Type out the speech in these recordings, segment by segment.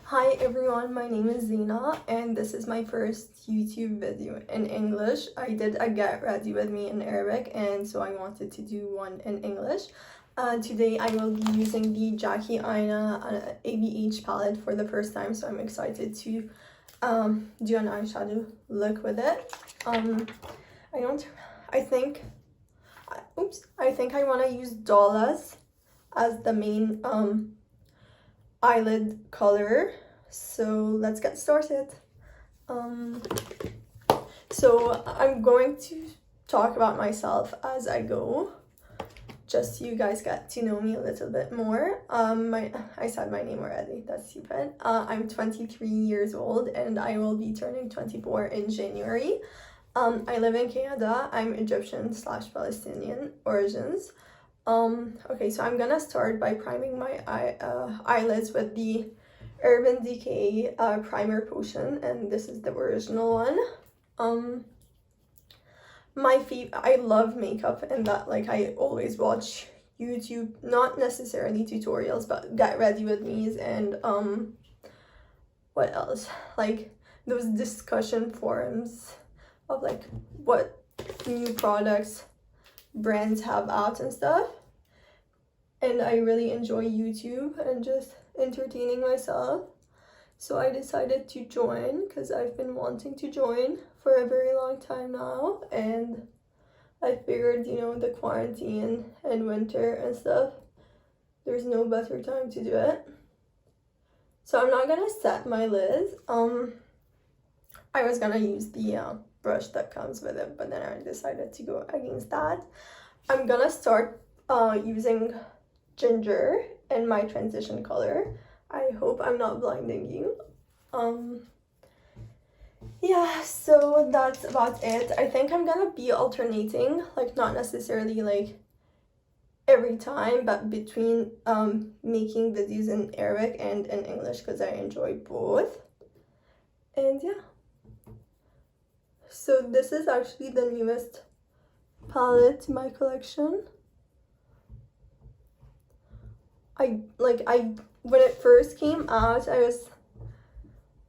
Hi everyone, my name is Zeina and this is my first YouTube video in English. I did a get ready with me in Arabic and so I wanted to do one in English. Today I will be using the Jackie Aina ABH palette for the first time, so I'm excited to do an eyeshadow look with it. I think I want to use Dollars as the main eyelid color, so let's get started. So I'm going to talk about myself as I go, just so you guys get to know me a little bit more. I said my name already, that's stupid. I'm 23 years old and I will be turning 24 in January. I live in Canada. I'm Egyptian/Palestinian origins. Okay, so I'm gonna start by priming my eyelids with the Urban Decay primer potion, and this is the original one. I love makeup, and that, like, I always watch YouTube, not necessarily tutorials, but get ready with me's and what else, like those discussion forums of like what new products brands have out and stuff. And I really enjoy YouTube and just entertaining myself, so I decided to join because I've been wanting to join for a very long time now, and I figured, you know, the quarantine and winter and stuff, there's no better time to do it. So I'm not gonna set my lids. I was gonna use the brush that comes with it, but then I decided to go against that. I'm gonna start using ginger in my transition color. I hope I'm not blinding you. Yeah, so that's about it. I think I'm gonna be alternating, like not necessarily like every time, but between making videos in Arabic and in English because I enjoy both. And yeah, so this is actually the newest palette to my collection. When it first came out, I was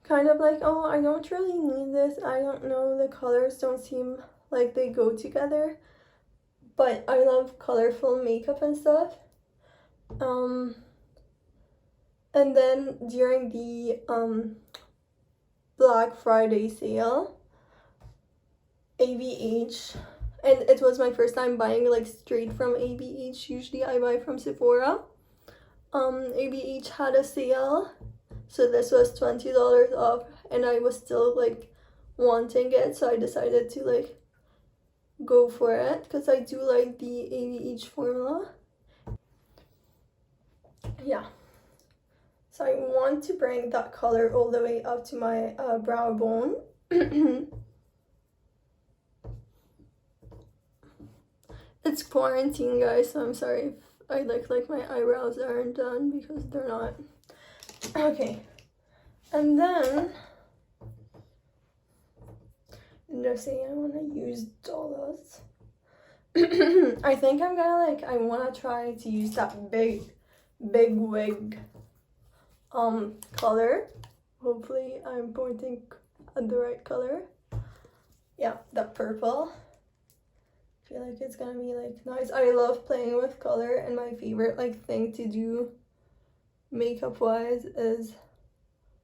kind of like, oh, I don't really need this. I don't know, the colors don't seem like they go together. But I love colorful makeup and stuff. And then during the Black Friday sale, ABH, and it was my first time buying like straight from ABH. Usually I buy from Sephora. ABH had a sale, so this was $20 off, and I was still like wanting it, so I decided to like go for it because I do like the ABH formula. Yeah, so I want to bring that color all the way up to my brow bone. It's quarantine, guys, so I'm sorry if I look like my eyebrows aren't done because they're not. Okay, and then just saying I want to use dollars. I think I'm gonna I want to try to use that big wig color. Hopefully I'm pointing at the right color. Yeah, that purple. I feel like it's gonna be like nice. I love playing with color, and my favorite like thing to do makeup wise is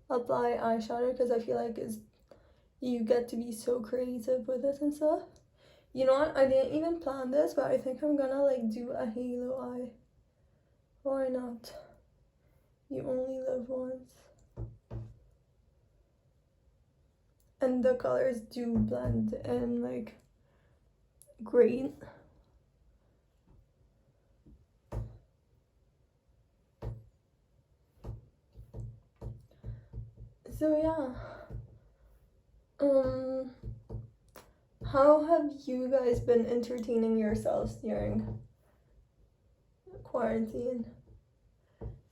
apply eyeshadow, because I feel like you get to be so creative with it and stuff. You know what, I didn't even plan this, but I think I'm gonna like do a halo eye. Why not? You only live once. And the colors do blend in like great. So yeah, how have you guys been entertaining yourselves during quarantine?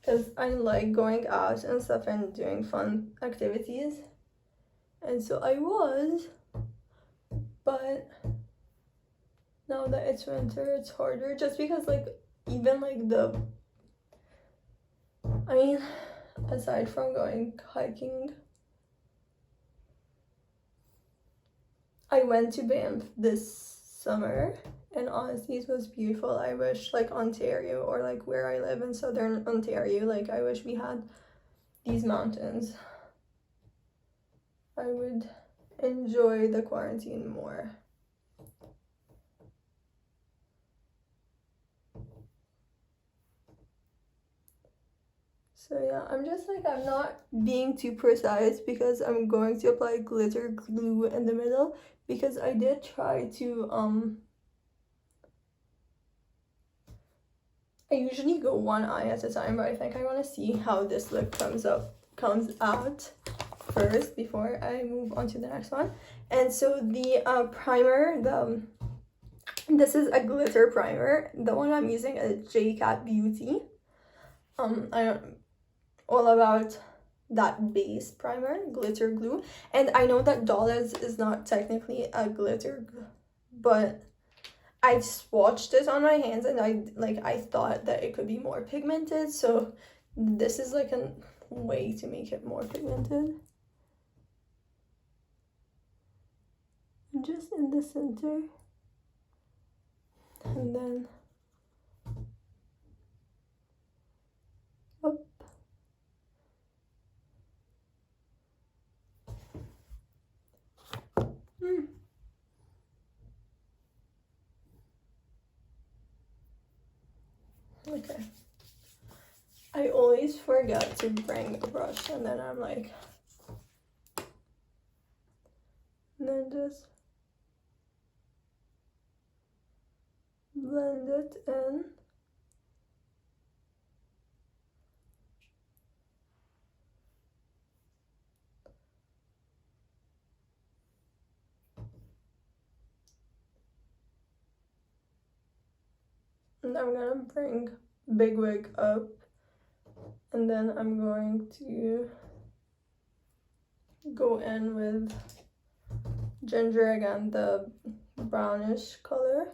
Because I like going out and stuff and doing fun activities, and so I was, but now that it's winter, it's harder, just because like even like aside from going hiking. I went to Banff this summer and honestly it was beautiful. I wish like Ontario or like where I live in southern Ontario, like I wish we had these mountains. I would enjoy the quarantine more. So yeah, I'm just like, I'm not being too precise because I'm going to apply glitter glue in the middle, because I did try to I usually go one eye at a time, but I think I want to see how this look comes out first before I move on to the next one. And so the primer, this is a glitter primer. The one I'm using is J-Cat Beauty. I don't all about that base primer, glitter glue. And I know that Dollars is not technically a glitter, but I swatched it on my hands and I thought that it could be more pigmented, so this is like a way to make it more pigmented. Just in the center, and then up. Okay. I always forget to bring a brush and then I'm like, and then just blend it in. And I'm gonna bring Big Wig up, and then I'm going to go in with Ginger again, the brownish color.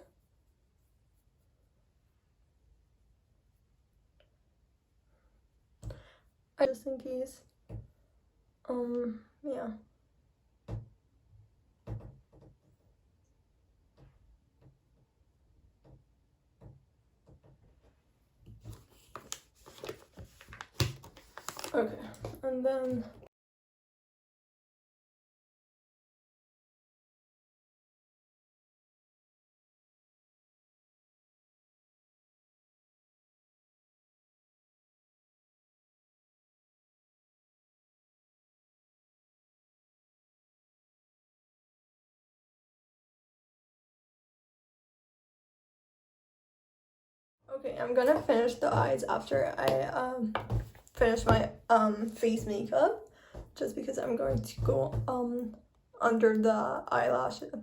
Just in case. Yeah. Okay, and then okay, I'm gonna finish the eyes after I finish my face makeup, just because I'm going to go under the eyelashes,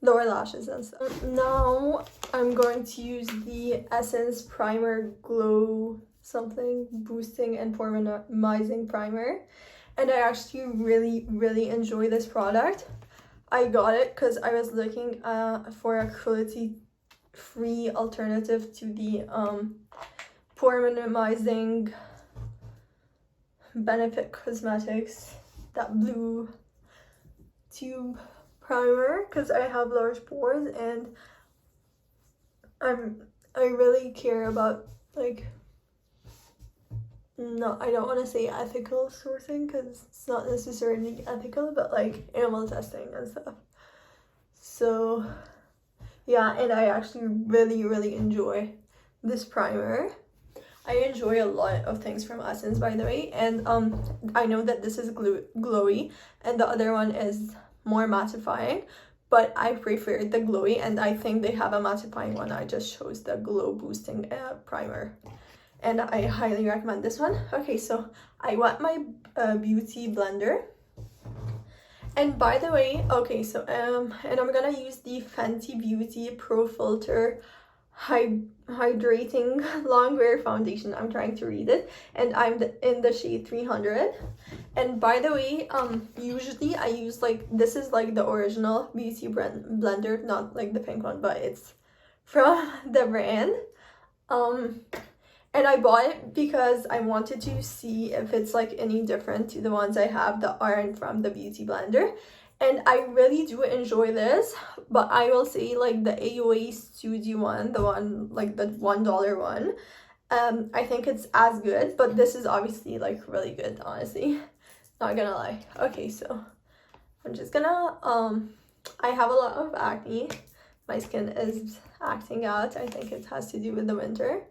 lower lashes and stuff. Now I'm going to use the Essence Primer Glow something boosting and pore minimizing primer, and I actually really enjoy this product. I got it because I was looking for a cruelty free alternative to the pore minimizing Benefit Cosmetics, that blue tube primer, because I have large pores and I really care about, like, no, I don't want to say ethical sourcing because it's not necessarily ethical, but like animal testing and stuff. So yeah, and I actually really enjoy this primer. I enjoy a lot of things from Essence, by the way, and I know that this is glowy and the other one is more mattifying, but I prefer the glowy, and I think they have a mattifying one. I just chose the glow boosting primer, and I highly recommend this one. Okay, so I want my beauty blender. And by the way, okay, so and I'm gonna use the Fenty Beauty Pro Filtr Hydrating Longwear Foundation. I'm trying to read it, and I'm in the shade 300. And by the way, usually I use, like, this is like the original beauty blender, not like the pink one, but it's from the brand. And I bought it because I wanted to see if it's like any different to the ones I have that aren't from the beauty blender. And I really do enjoy this, but I will say like the AOA Studio one, the one like the $1 one, I think it's as good, but this is obviously like really good, honestly, not gonna lie. Okay, so I'm just gonna I have a lot of acne. My skin is acting out. I think it has to do with the winter.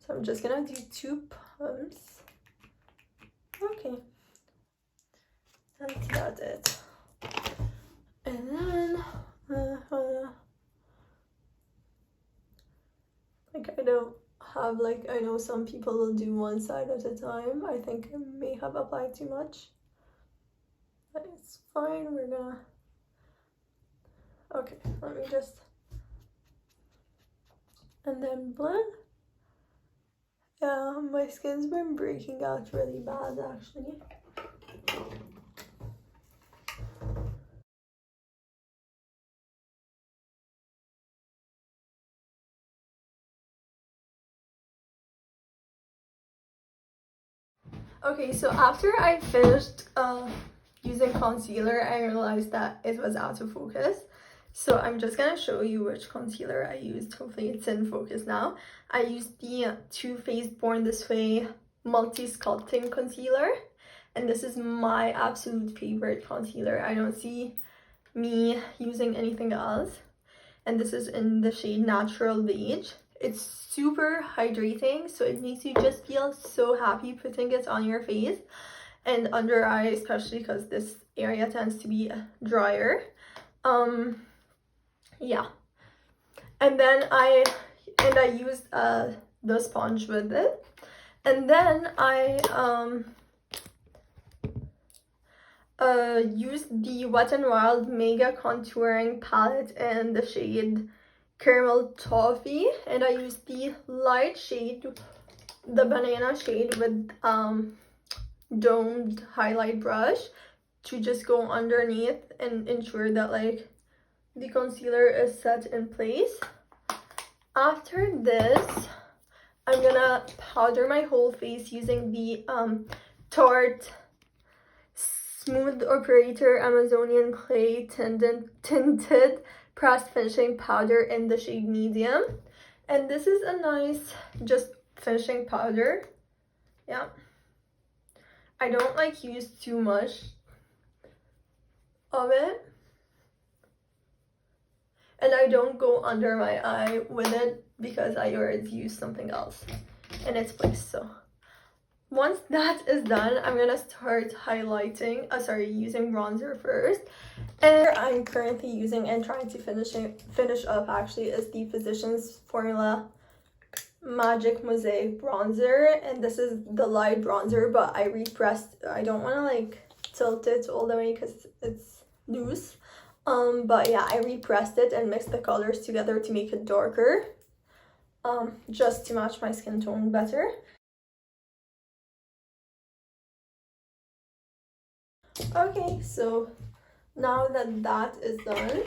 So I'm just gonna do 2 pumps. Okay. That's about it. And then, like I don't have like, I know some people will do one side at a time. I think I may have applied too much. But it's fine, we're gonna, okay, let me just, and then blend. Yeah, my skin's been breaking out really bad actually. Okay, so after I finished using concealer, I realized that it was out of focus. So I'm just gonna show you which concealer I used. Hopefully it's in focus now. I used the Too Faced Born This Way Multi-Sculpting Concealer. And this is my absolute favorite concealer. I don't see me using anything else. And this is in the shade Natural Beige. It's super hydrating, so it makes you just feel so happy putting it on your face and under eye, especially because this area tends to be drier. Yeah, and then I used the sponge with it, and then I used the Wet n Wild Mega Contouring Palette in the shade Caramel Toffee, and I used the light shade, the banana shade with domed highlight brush to just go underneath and ensure that like the concealer is set in place. After this, I'm gonna powder my whole face using the Tarte Smooth Operator Amazonian Clay Tinted Pressed Finishing Powder in the shade Medium. And this is a nice just finishing powder. Yeah, I don't like use too much of it, and I don't go under my eye with it because I already used something else in its place. So once that is done, I'm gonna start highlighting, using bronzer first. And I'm currently using and trying to finish up actually is the Physicians Formula Magic Mosaic Bronzer, and this is the light bronzer, but I repressed. I don't want to like tilt it all the way because it's loose. But yeah, I repressed it and mixed the colors together to make it darker, just to match my skin tone better. Okay, so now that that is done,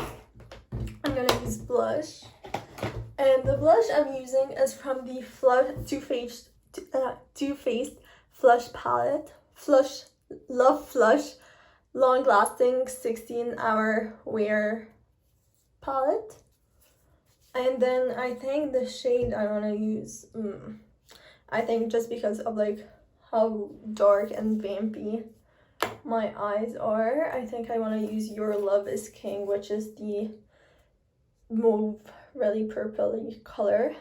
I'm gonna use blush. And the blush I'm using is from the Too Faced Flush Palette. Love Flush Long Lasting 16-Hour Wear Palette. And then I think the shade I want to use, I think just because of like how dark and vampy my eyes are, I think I want to use Your Love Is King, which is the mauve, really purpley color.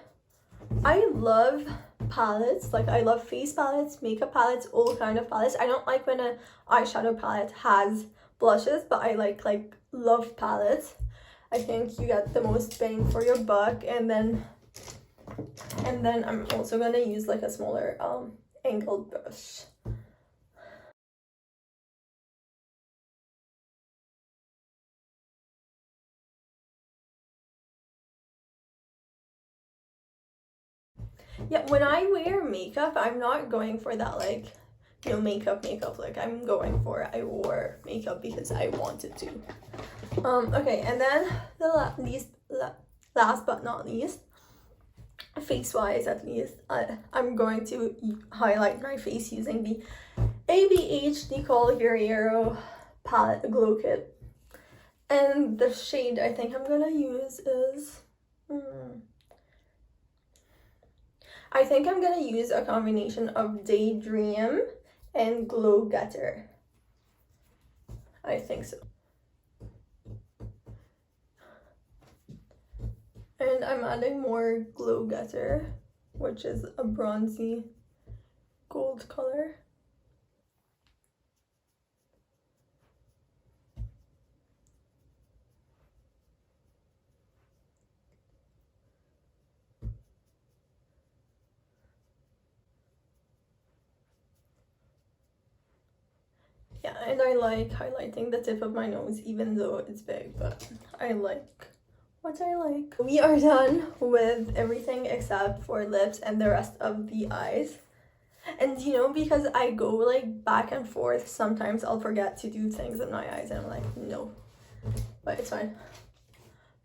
I love palettes, like I love face palettes, makeup palettes, all kind of palettes. I don't like when an eyeshadow palette has blushes, but I love palettes. I think you get the most bang for your buck. And then I'm also gonna use like a smaller angled brush. Yeah, when I wear makeup, I'm not going for that like, you know, makeup look. I'm going for I wore makeup because I wanted to. Okay, and then last but not least, face wise at least, I'm going to highlight my face using the ABH Nicole Guerrero palette glow kit, and the shade I think I'm gonna use is I think I'm gonna use a combination of Daydream and Glow Getter. I think so. And I'm adding more Glow Getter, which is a bronzy gold color. Yeah, and I like highlighting the tip of my nose even though it's big, but I like what I like. We are done with everything except for lips and the rest of the eyes. And you know, because I go like back and forth, sometimes I'll forget to do things in my eyes and I'm like, no, but it's fine.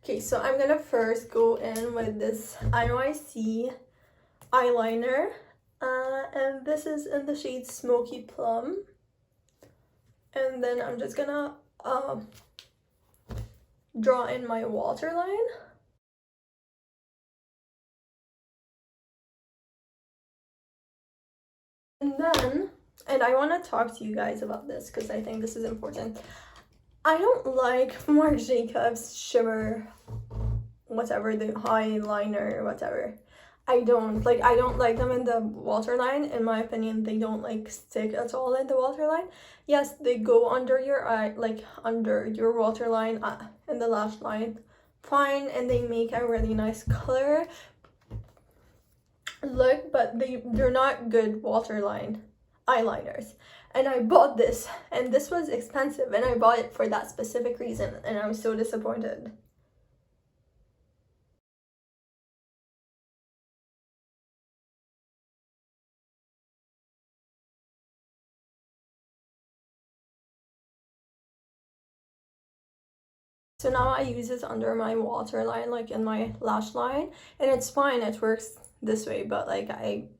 Okay, so I'm gonna first go in with this NYC eyeliner, and this is in the shade Smoky Plum. And then I'm just gonna draw in my waterline. And I want to talk to you guys about this because I think this is important. I don't like Marc Jacobs shimmer, whatever, the eyeliner, whatever. I don't like them in the waterline. In my opinion, they don't like stick at all in the waterline. Yes, they go under your eye, like under your waterline, in the lash line, fine, and they make a really nice color look, but they're not good waterline eyeliners. And I bought this, and this was expensive, and I bought it for that specific reason, and I'm so disappointed. So now I use it under my waterline, like in my lash line, and it's fine, it works this way, but like I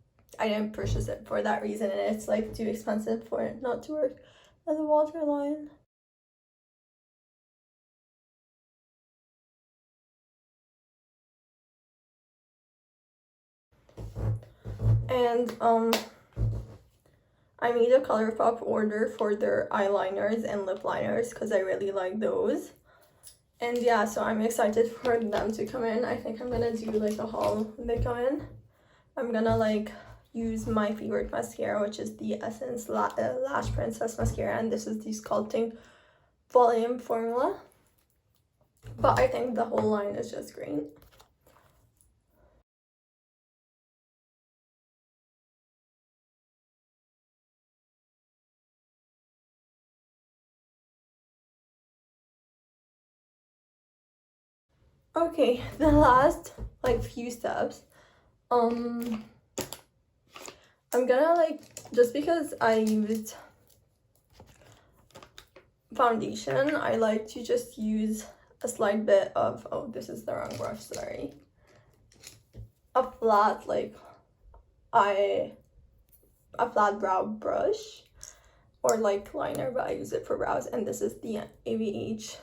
didn't purchase it for that reason, and it's like too expensive for it not to work as a waterline. And I made a ColourPop order for their eyeliners and lip liners because I really like those. And yeah, so I'm excited for them to come in. I think I'm gonna do like a haul when they come in. I'm gonna like use my favorite mascara, which is the Essence Lash Princess Mascara, and this is the Sculpting Volume Formula. But I think the whole line is just great. Okay, the last like few steps, I'm gonna like, just because I used foundation, I like to just use a slight bit of, oh, this is the wrong brush, sorry, a flat like a flat brow brush or like liner, but I use it for brows, and this is the ABH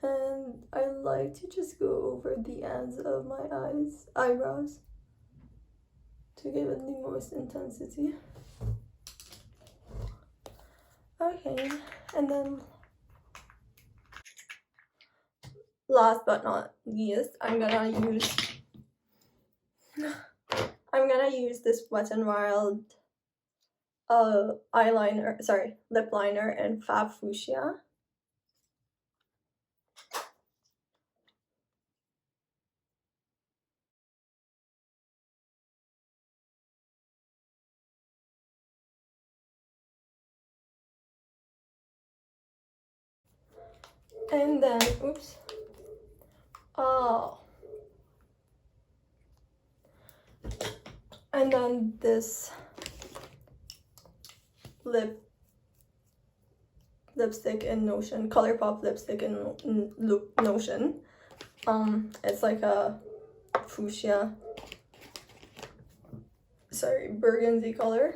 and I like to just go over the ends of my eyebrows to give it the most intensity. Okay, and then last but not least, I'm gonna use this Wet n Wild lip liner in Fab Fuchsia. And then, oops, oh, and then this lipstick in Notion, ColourPop lipstick in Notion. It's like a fuchsia, sorry, burgundy color.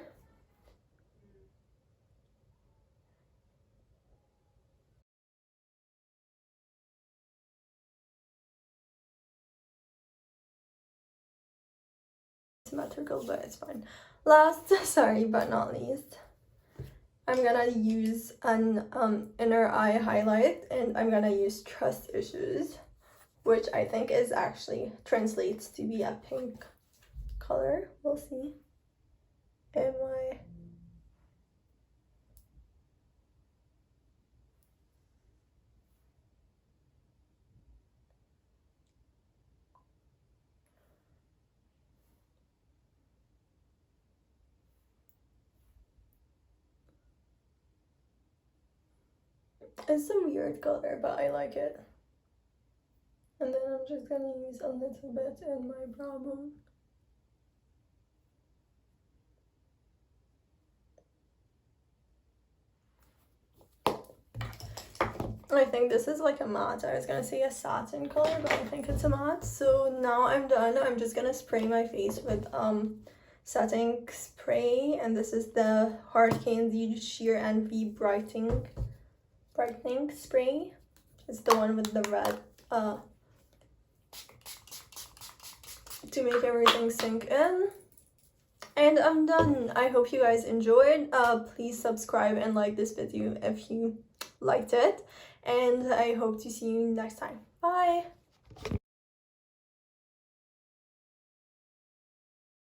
Symmetrical, but it's fine. Last, sorry but not least, I'm gonna use an inner eye highlight, and I'm gonna use Trust Issues, which I think is actually translates to be a pink color. We'll see. And my it's a weird color, but I like it. And then I'm just gonna use a little bit in my brow bone. I think this is like a matte. I was gonna say a satin color, but I think it's a matte. So now I'm done. I'm just gonna spray my face with setting spray, and this is the Hard Candy Sheer Envy brightening spray. It's the one with the red to make everything sink in. And I'm done. I hope you guys enjoyed. Please subscribe and like this video if you liked it, and I hope to see you next time. Bye.